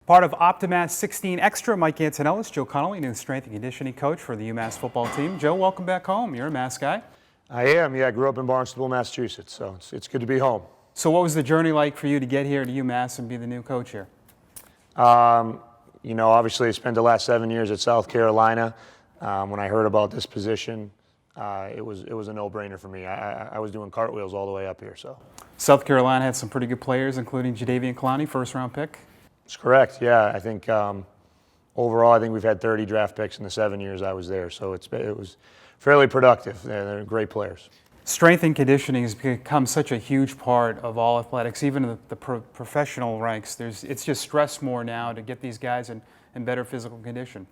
Part of OptiMass16 Extra, Mike Antonellis, Joe Connolly, new strength and conditioning coach for the UMass football team. Joe, welcome back home. You're a Mass guy. I am, yeah. I grew up in Barnstable, Massachusetts, so it's good to be home. So what was the journey like for you to get here to UMass and be the new coach here? Obviously I spent the last 7 years at South Carolina. When I heard about this position, it was a no-brainer for me. I was doing cartwheels all the way up here. So South Carolina had some pretty good players, including Connolly, first-round pick. That's correct, yeah. I think overall, I think we've had 30 draft picks in the 7 years I was there, so it was fairly productive. They're great players. Strength and conditioning has become such a huge part of all athletics, even the professional ranks. It's just stressed more now to get these guys in better physical condition.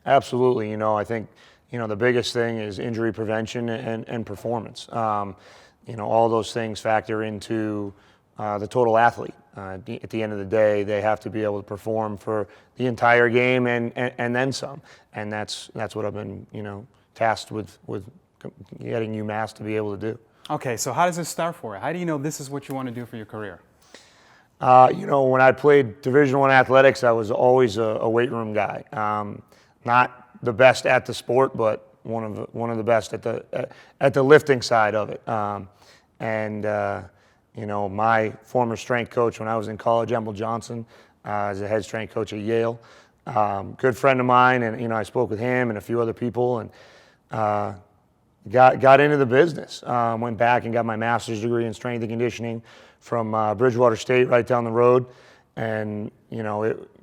Absolutely. I think the biggest thing is injury prevention and performance. All those things factor into the total athlete. At the end of the day, they have to be able to perform for the entire game and then some. And that's what I've been tasked with getting UMass to be able to do. Okay, so how does this start for you? How do you know this is what you want to do for your career? When I played Division I athletics, I was always a weight room guy. Not the best at the sport, but one of the best at the lifting side of it. My former strength coach when I was in college, Emil Johnson, is a head strength coach at Yale. Good friend of mine, and I spoke with him and a few other people, and got into the business. Went back and got my master's degree in strength and conditioning from Bridgewater State, right down the road, and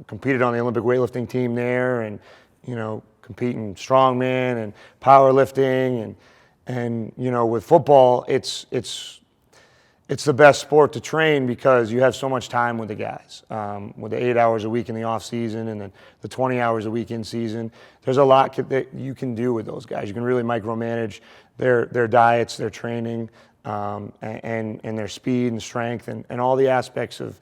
competed on the Olympic weightlifting team there, and competing strongman and powerlifting, and with football, it's the best sport to train because you have so much time with the guys. With the 8 hours a week in the off season and then the 20 hours a week in season, there's a lot that you can do with those guys. You can really micromanage their diets, their training, and their speed and strength and all the aspects of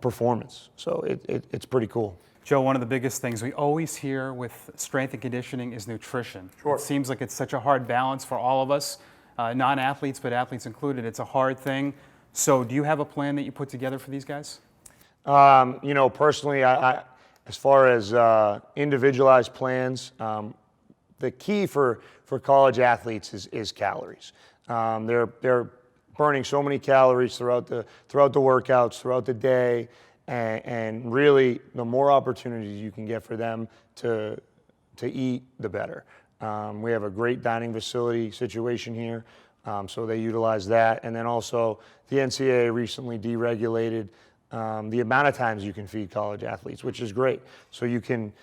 performance. So it's pretty cool. Joe, one of the biggest things we always hear with strength and conditioning is nutrition. Sure. It seems like it's such a hard balance for all of us, non-athletes, but athletes included. It's a hard thing. So do you have a plan that you put together for these guys? Personally, I as far as individualized plans, the key for college athletes is calories. They're burning so many calories throughout the workouts, throughout the day, and really the more opportunities you can get for them to eat, the better. We have a great dining facility situation here. So they utilize that, and then also the NCAA recently deregulated the amount of times you can feed college athletes, which is great. So you can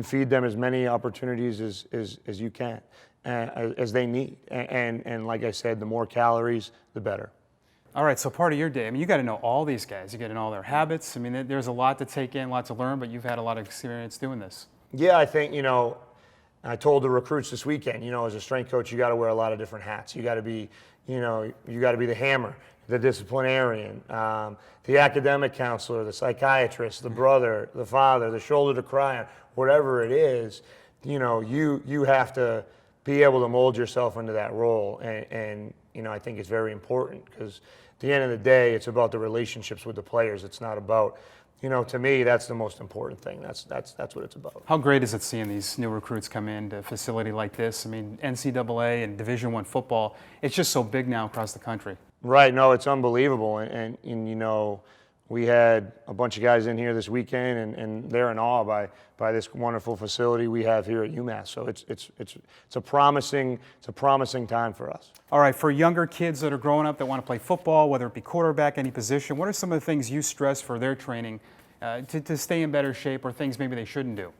feed them as many opportunities as you can, as they need, and like I said, the more calories, the better. All right, so part of your day, you got to know all these guys. You got to know all their habits. There's a lot to take in, a lot to learn, but you've had a lot of experience doing this. Yeah, I think I told the recruits this weekend, as a strength coach, you got to wear a lot of different hats. You got to be, you got to be the hammer, the disciplinarian, the academic counselor, the psychiatrist, the brother, the father, the shoulder to cry on, whatever it is. You have to be able to mold yourself into that role, and I think it's very important because at the end of the day, it's about the relationships with the players. It's not about. To me, that's the most important thing. That's what it's about. How great is it seeing these new recruits come into a facility like this? NCAA and Division I football, it's just so big now across the country. Right. No, it's unbelievable. And we had a bunch of guys in here this weekend, and they're in awe by this wonderful facility we have here at UMass. So it's a promising time for us. All right, for younger kids that are growing up that want to play football, whether it be quarterback, any position, what are some of the things you stress for their training to stay in better shape, or things maybe they shouldn't do?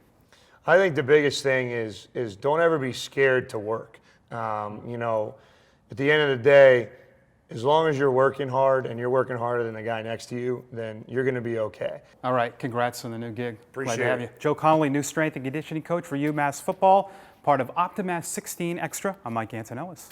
I think the biggest thing is don't ever be scared to work. At the end of the day, as long as you're working hard and you're working harder than the guy next to you, then you're going to be okay. All right, congrats on the new gig. Appreciate Glad to have you. Joe Connolly, new strength and conditioning coach for UMass football, part of OptiMass16 Extra. I'm Mike Antonellis.